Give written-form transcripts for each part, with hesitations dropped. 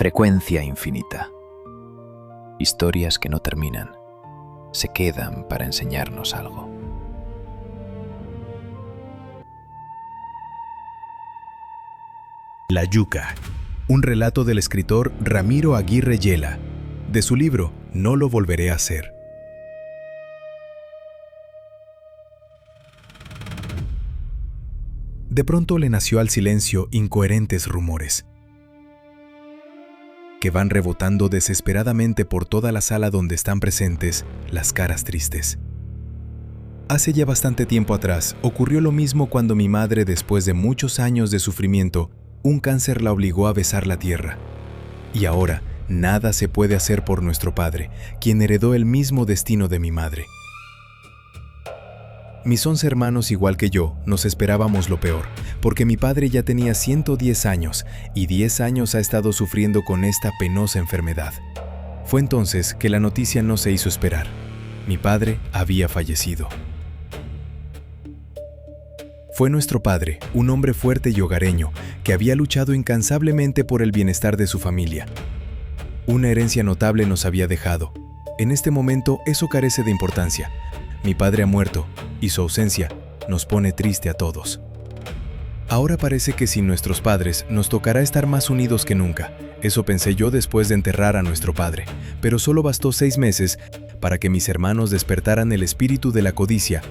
Frecuencia infinita. Historias que no terminan, se quedan para enseñarnos algo. La yuca, un relato del escritor Ramiro Aguirre Yela, de su libro No lo volveré a hacer. De pronto le nació al silencio incoherentes rumores, que van rebotando desesperadamente por toda la sala donde están presentes las caras tristes. Hace ya bastante tiempo atrás ocurrió lo mismo cuando mi madre, después de muchos años de sufrimiento, un cáncer la obligó a besar la tierra. Y ahora nada se puede hacer por nuestro padre, quien heredó el mismo destino de mi madre. Mis 11 hermanos, igual que yo, nos esperábamos lo peor, porque mi padre ya tenía 110 años y 10 años ha estado sufriendo con esta penosa enfermedad. Fue entonces que la noticia no se hizo esperar. Mi padre había fallecido. Fue nuestro padre, un hombre fuerte y hogareño, que había luchado incansablemente por el bienestar de su familia. Una herencia notable nos había dejado. En este momento eso carece de importancia. Mi padre ha muerto, y su ausencia nos pone triste a todos. Ahora parece que sin nuestros padres nos tocará estar más unidos que nunca. Eso pensé yo después de enterrar a nuestro padre, pero solo bastó 6 meses para que mis hermanos despertaran el espíritu de la codicia.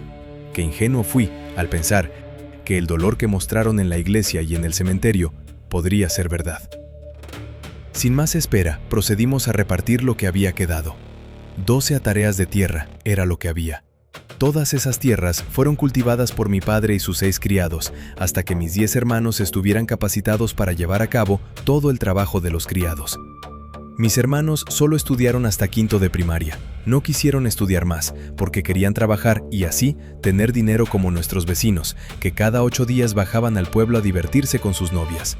Qué ingenuo fui al pensar que el dolor que mostraron en la iglesia y en el cementerio podría ser verdad. Sin más espera, procedimos a repartir lo que había quedado. 12 atareas de tierra era lo que había. Todas esas tierras fueron cultivadas por mi padre y sus 6 criados, hasta que mis 10 hermanos estuvieran capacitados para llevar a cabo todo el trabajo de los criados. Mis hermanos solo estudiaron hasta 5º de primaria. No quisieron estudiar más, porque querían trabajar y así tener dinero como nuestros vecinos, que cada 8 días bajaban al pueblo a divertirse con sus novias.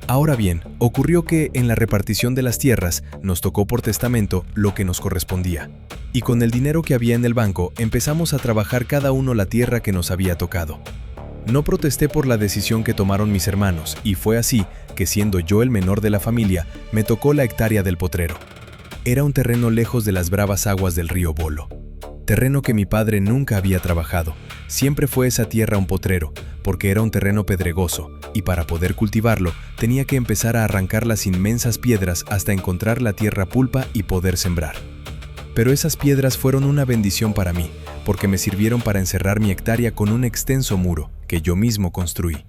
Ahora bien, ocurrió que en la repartición de las tierras nos tocó por testamento lo que nos correspondía. Y con el dinero que había en el banco empezamos a trabajar cada uno la tierra que nos había tocado. No protesté por la decisión que tomaron mis hermanos y fue así que, siendo yo el menor de la familia, me tocó la hectárea del potrero. Era un terreno lejos de las bravas aguas del río Bolo. Terreno que mi padre nunca había trabajado. Siempre fue esa tierra un potrero, porque era un terreno pedregoso, y para poder cultivarlo tenía que empezar a arrancar las inmensas piedras hasta encontrar la tierra pulpa y poder sembrar. Pero esas piedras fueron una bendición para mí, porque me sirvieron para encerrar mi hectárea con un extenso muro que yo mismo construí.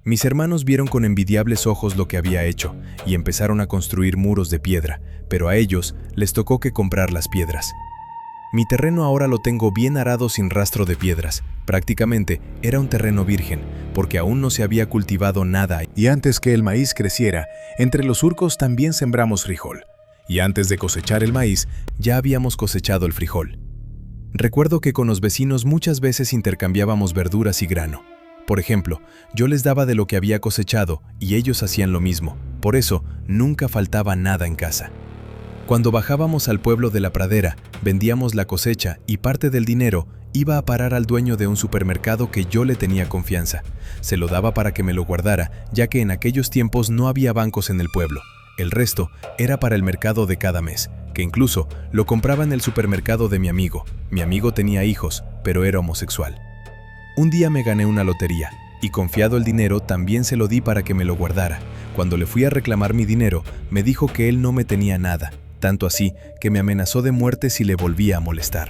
Mis hermanos vieron con envidiables ojos lo que había hecho y empezaron a construir muros de piedra, pero a ellos les tocó que comprar las piedras. Mi terreno ahora lo tengo bien arado sin rastro de piedras. Prácticamente era un terreno virgen, porque aún no se había cultivado nada. Y antes que el maíz creciera, entre los surcos también sembramos frijol. Y antes de cosechar el maíz, ya habíamos cosechado el frijol. Recuerdo que con los vecinos muchas veces intercambiábamos verduras y grano. Por ejemplo, yo les daba de lo que había cosechado y ellos hacían lo mismo. Por eso, nunca faltaba nada en casa. Cuando bajábamos al pueblo de la Pradera, vendíamos la cosecha y parte del dinero iba a parar al dueño de un supermercado que yo le tenía confianza. Se lo daba para que me lo guardara, ya que en aquellos tiempos no había bancos en el pueblo. El resto era para el mercado de cada mes, que incluso lo compraba en el supermercado de mi amigo. Mi amigo tenía hijos, pero era homosexual. Un día me gané una lotería, y confiado el dinero también se lo di para que me lo guardara. Cuando le fui a reclamar mi dinero, me dijo que él no me tenía nada, tanto así que me amenazó de muerte si le volvía a molestar.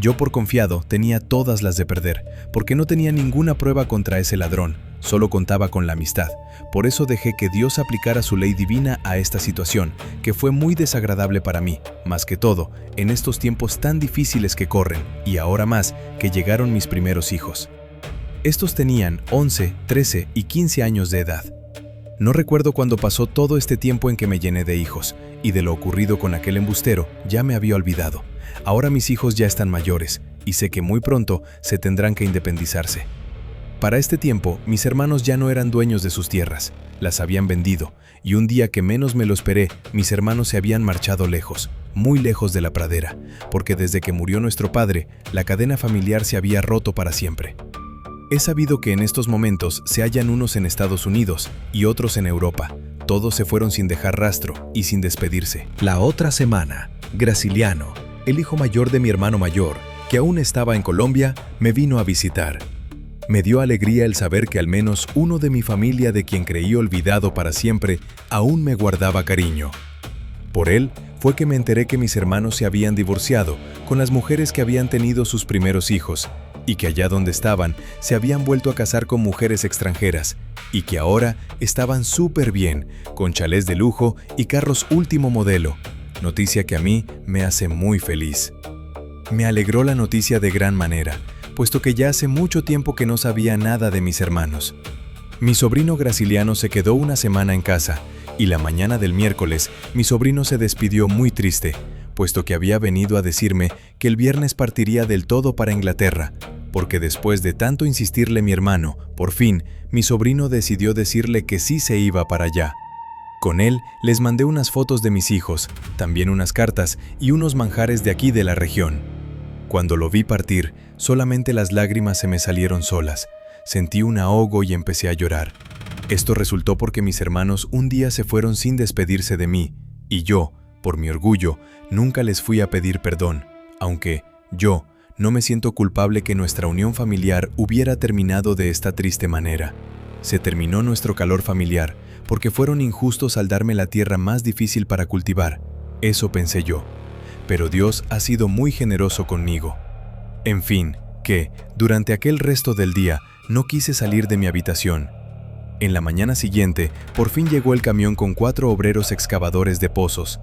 Yo, por confiado, tenía todas las de perder, porque no tenía ninguna prueba contra ese ladrón, solo contaba con la amistad. Por eso dejé que Dios aplicara su ley divina a esta situación, que fue muy desagradable para mí, más que todo, en estos tiempos tan difíciles que corren, y ahora más que llegaron mis primeros hijos. Estos tenían 11, 13 y 15 años de edad. No recuerdo cuándo pasó todo este tiempo en que me llené de hijos, y de lo ocurrido con aquel embustero ya me había olvidado. Ahora mis hijos ya están mayores, y sé que muy pronto se tendrán que independizarse. Para este tiempo, mis hermanos ya no eran dueños de sus tierras, las habían vendido, y un día que menos me lo esperé, mis hermanos se habían marchado lejos, muy lejos de la pradera, porque desde que murió nuestro padre, la cadena familiar se había roto para siempre. He sabido que en estos momentos se hallan unos en Estados Unidos y otros en Europa. Todos se fueron sin dejar rastro y sin despedirse. La otra semana, Graciliano, el hijo mayor de mi hermano mayor, que aún estaba en Colombia, me vino a visitar. Me dio alegría el saber que al menos uno de mi familia de quien creí olvidado para siempre, aún me guardaba cariño. Por él fue que me enteré que mis hermanos se habían divorciado con las mujeres que habían tenido sus primeros hijos, y que allá donde estaban se habían vuelto a casar con mujeres extranjeras, y que ahora estaban súper bien, con chalés de lujo y carros último modelo, noticia que a mí me hace muy feliz. Me alegró la noticia de gran manera, puesto que ya hace mucho tiempo que no sabía nada de mis hermanos. Mi sobrino Graciliano se quedó una semana en casa, y la mañana del miércoles mi sobrino se despidió muy triste, puesto que había venido a decirme que el viernes partiría del todo para Inglaterra, porque después de tanto insistirle mi hermano, por fin, mi sobrino decidió decirle que sí se iba para allá. Con él les mandé unas fotos de mis hijos, también unas cartas y unos manjares de aquí de la región. Cuando lo vi partir, solamente las lágrimas se me salieron solas. Sentí un ahogo y empecé a llorar. Esto resultó porque mis hermanos un día se fueron sin despedirse de mí, y yo, por mi orgullo, nunca les fui a pedir perdón, aunque yo no me siento culpable que nuestra unión familiar hubiera terminado de esta triste manera. Se terminó nuestro calor familiar, porque fueron injustos al darme la tierra más difícil para cultivar. Eso pensé yo. Pero Dios ha sido muy generoso conmigo. En fin, que, durante aquel resto del día, no quise salir de mi habitación. En la mañana siguiente, por fin llegó el camión con 4 obreros excavadores de pozos.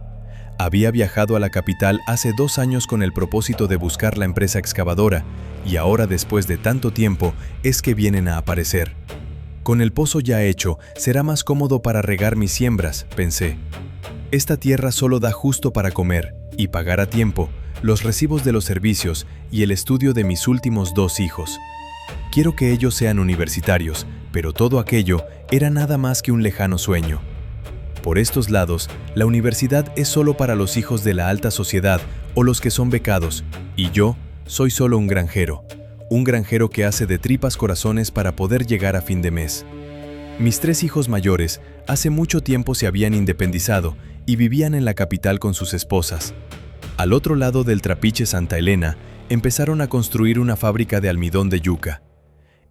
Había viajado a la capital hace 2 años con el propósito de buscar la empresa excavadora, y ahora, después de tanto tiempo, es que vienen a aparecer. Con el pozo ya hecho, será más cómodo para regar mis siembras, pensé. Esta tierra solo da justo para comer y pagar a tiempo los recibos de los servicios y el estudio de mis últimos 2 hijos. Quiero que ellos sean universitarios, pero todo aquello era nada más que un lejano sueño. Por estos lados, la universidad es solo para los hijos de la alta sociedad o los que son becados, y yo soy solo un granjero que hace de tripas corazones para poder llegar a fin de mes. Mis 3 hijos mayores hace mucho tiempo se habían independizado y vivían en la capital con sus esposas. Al otro lado del trapiche Santa Elena, empezaron a construir una fábrica de almidón de yuca.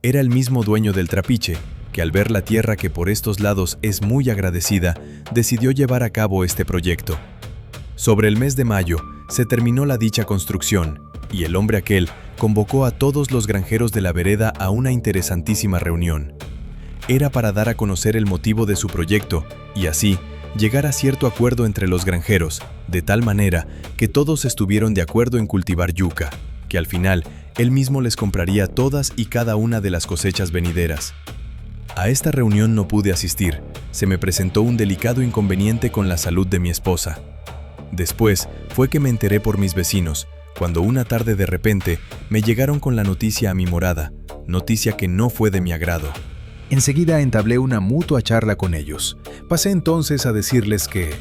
Era el mismo dueño del trapiche, que al ver la tierra que por estos lados es muy agradecida, decidió llevar a cabo este proyecto. Sobre el mes de mayo se terminó la dicha construcción, y el hombre aquel convocó a todos los granjeros de la vereda a una interesantísima reunión. Era para dar a conocer el motivo de su proyecto y así llegar a cierto acuerdo entre los granjeros, de tal manera que todos estuvieron de acuerdo en cultivar yuca, que al final él mismo les compraría todas y cada una de las cosechas venideras. A esta reunión no pude asistir, se me presentó un delicado inconveniente con la salud de mi esposa. Después fue que me enteré por mis vecinos, cuando una tarde de repente me llegaron con la noticia a mi morada, noticia que no fue de mi agrado. Enseguida entablé una mutua charla con ellos. Pasé entonces a decirles que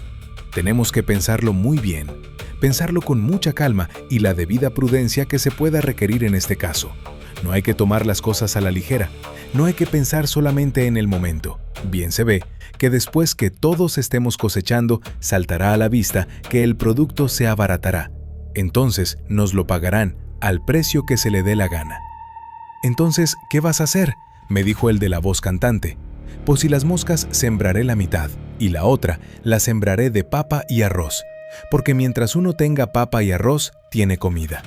tenemos que pensarlo muy bien, pensarlo con mucha calma y la debida prudencia que se pueda requerir en este caso. No hay que tomar las cosas a la ligera, no hay que pensar solamente en el momento. Bien se ve que después que todos estemos cosechando, saltará a la vista que el producto se abaratará. Entonces nos lo pagarán al precio que se le dé la gana. Entonces, ¿qué vas a hacer?, me dijo el de la voz cantante. Pues si las moscas sembraré la mitad, y la otra la sembraré de papa y arroz, porque mientras uno tenga papa y arroz, tiene comida.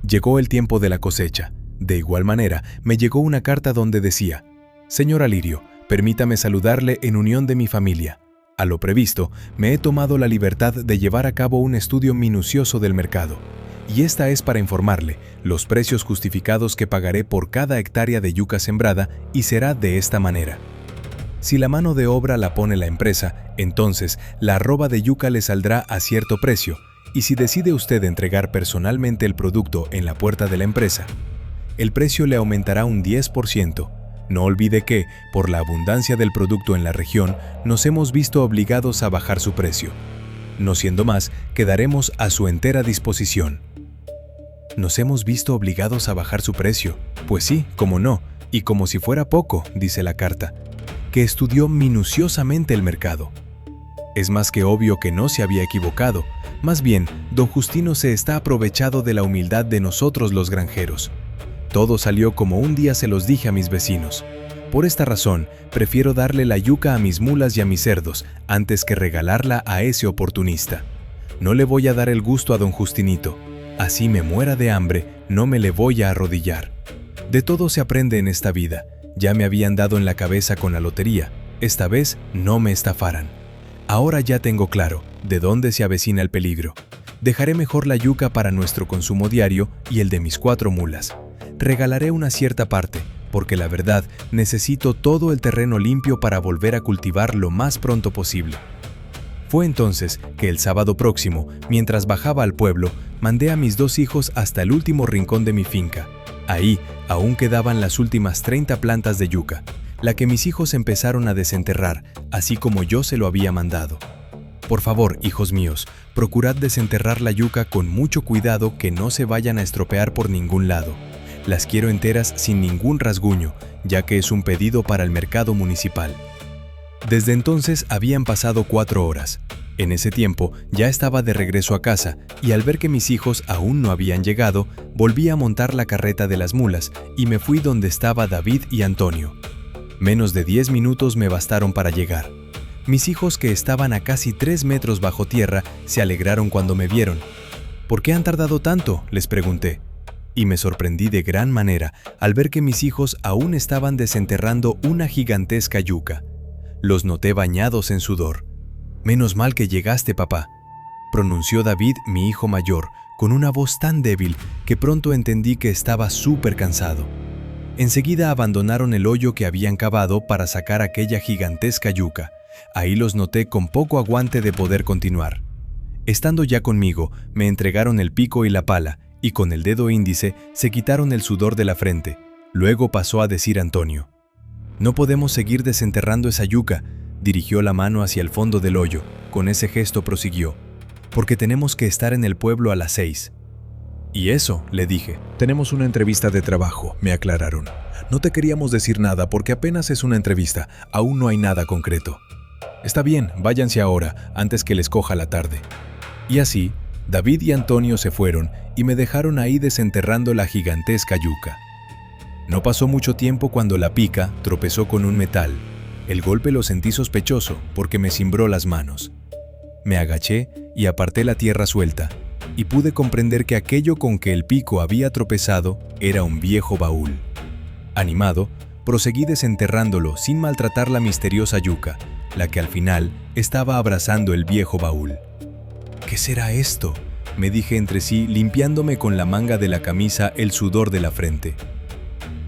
Llegó el tiempo de la cosecha. De igual manera, me llegó una carta donde decía: «Señor Alirio, permítame saludarle en unión de mi familia. A lo previsto, me he tomado la libertad de llevar a cabo un estudio minucioso del mercado, y esta es para informarle los precios justificados que pagaré por cada hectárea de yuca sembrada, y será de esta manera. Si la mano de obra la pone la empresa, entonces la arroba de yuca le saldrá a cierto precio, y si decide usted entregar personalmente el producto en la puerta de la empresa, el precio le aumentará un 10%. No olvide que, por la abundancia del producto en la región, nos hemos visto obligados a bajar su precio. No siendo más, quedaremos a su entera disposición». «Nos hemos visto obligados a bajar su precio». Pues sí, como no, y como si fuera poco, dice la carta. que estudió minuciosamente el mercado. Es más que obvio que no se había equivocado, más bien, don Justino se está aprovechado de la humildad de nosotros los granjeros. Todo salió como un día se los dije a mis vecinos. Por esta razón, prefiero darle la yuca a mis mulas y a mis cerdos antes que regalarla a ese oportunista. No le voy a dar el gusto a don Justinito. Así me muera de hambre, no me le voy a arrodillar. De todo se aprende en esta vida. Ya me habían dado en la cabeza con la lotería. Esta vez no me estafaran. Ahora ya tengo claro de dónde se avecina el peligro. Dejaré mejor la yuca para nuestro consumo diario y el de mis 4 mulas. Regalaré una cierta parte, porque la verdad necesito todo el terreno limpio para volver a cultivar lo más pronto posible. Fue entonces que el sábado próximo, mientras bajaba al pueblo, mandé a mis 2 hijos hasta el último rincón de mi finca. Ahí aún quedaban las últimas 30 plantas de yuca, la que mis hijos empezaron a desenterrar, así como yo se lo había mandado. Por favor, hijos míos, procurad desenterrar la yuca con mucho cuidado, que no se vayan a estropear por ningún lado. Las quiero enteras sin ningún rasguño, ya que es un pedido para el mercado municipal. Desde entonces habían pasado 4 horas. En ese tiempo ya estaba de regreso a casa y al ver que mis hijos aún no habían llegado, volví a montar la carreta de las mulas y me fui donde estaba David y Antonio. Menos de 10 minutos me bastaron para llegar. Mis hijos, que estaban a casi 3 metros bajo tierra, se alegraron cuando me vieron. ¿Por qué han tardado tanto?, les pregunté. Y me sorprendí de gran manera al ver que mis hijos aún estaban desenterrando una gigantesca yuca. Los noté bañados en sudor. «Menos mal que llegaste, papá», pronunció David, mi hijo mayor, con una voz tan débil que pronto entendí que estaba súper cansado. Enseguida abandonaron el hoyo que habían cavado para sacar aquella gigantesca yuca. Ahí los noté con poco aguante de poder continuar. Estando ya conmigo, me entregaron el pico y la pala, y con el dedo índice se quitaron el sudor de la frente. Luego pasó a decir Antonio: «No podemos seguir desenterrando esa yuca», dirigió la mano hacia el fondo del hoyo. Con ese gesto prosiguió: «porque tenemos que estar en el pueblo a las 6». «¿Y eso?», le dije. Tenemos una entrevista de trabajo, me aclararon. No te queríamos decir nada porque apenas es una entrevista, aún no hay nada concreto. Está bien, váyanse ahora, antes que les coja la tarde. Y así, David y Antonio se fueron y me dejaron ahí desenterrando la gigantesca yuca. No pasó mucho tiempo cuando la pica tropezó con un metal. El golpe lo sentí sospechoso porque me cimbró las manos. Me agaché y aparté la tierra suelta, y pude comprender que aquello con que el pico había tropezado era un viejo baúl. Animado, proseguí desenterrándolo sin maltratar la misteriosa yuca, la que al final estaba abrazando el viejo baúl. «¿Qué será esto?», me dije entre sí, limpiándome con la manga de la camisa el sudor de la frente.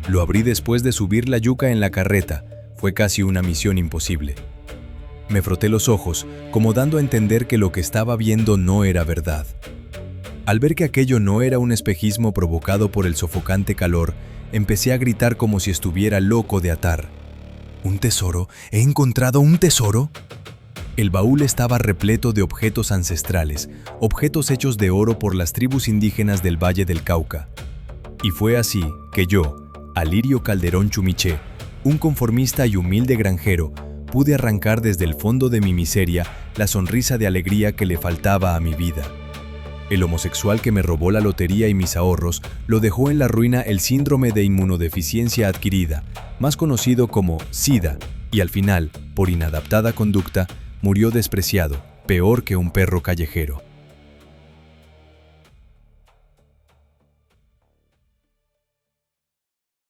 Lo abrí después de subir la yuca en la carreta. Fue casi una misión imposible. Me froté los ojos, como dando a entender que lo que estaba viendo no era verdad. Al ver que aquello no era un espejismo provocado por el sofocante calor, empecé a gritar como si estuviera loco de atar. «¿Un tesoro? ¿He encontrado un tesoro?». El baúl estaba repleto de objetos ancestrales, objetos hechos de oro por las tribus indígenas del Valle del Cauca. Y fue así que yo, Alirio Calderón Chumiché, un conformista y humilde granjero, pude arrancar desde el fondo de mi miseria la sonrisa de alegría que le faltaba a mi vida. El homosexual que me robó la lotería y mis ahorros lo dejó en la ruina el síndrome de inmunodeficiencia adquirida, más conocido como SIDA, y al final, por inadaptada conducta, murió despreciado, peor que un perro callejero.